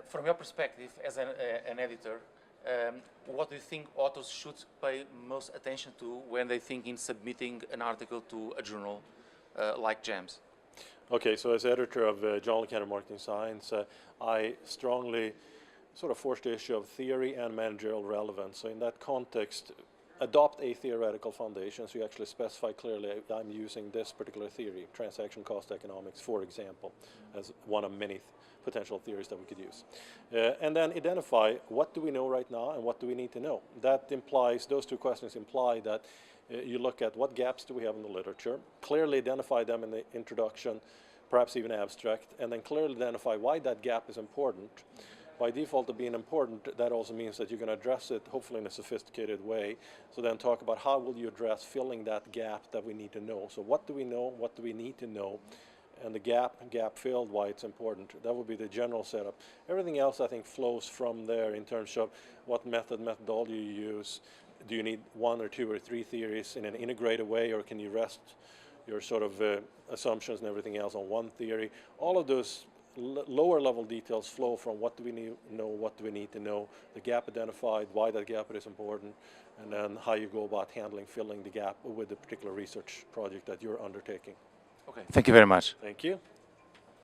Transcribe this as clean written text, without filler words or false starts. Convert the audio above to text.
From your perspective as an editor, what do you think authors should pay most attention to when they think in submitting an article to a journal like GEMS? Okay, so as editor of Journal of Canada Marketing Science, I strongly sort of force the issue of theory and managerial relevance. So in that context, adopt a theoretical foundation, so you actually specify clearly, I'm using this particular theory, transaction cost economics, for example, as one of many potential theories that we could use. And then identify what do we know right now and what do we need to know. That implies, those two questions imply that you look at what gaps do we have in the literature, clearly identify them in the introduction, perhaps even abstract, and then clearly identify why that gap is important. By default of being important, that also means that you're going to address it hopefully in a sophisticated way. So then talk about how will you address filling that gap that we need to know. So what do we know, what do we need to know, and the gap filled, why it's important. That would be the general setup. Everything else I think flows from there in terms of what methodology you use. Do you need one or two or three theories in an integrated way, or can you rest your sort of assumptions and everything else on one theory? All of those lower level details flow from what do we know, what do we need to know, the gap identified, why that gap is important, and then how you go about filling the gap with the particular research project that you're undertaking. Okay, thank you very much. Thank you.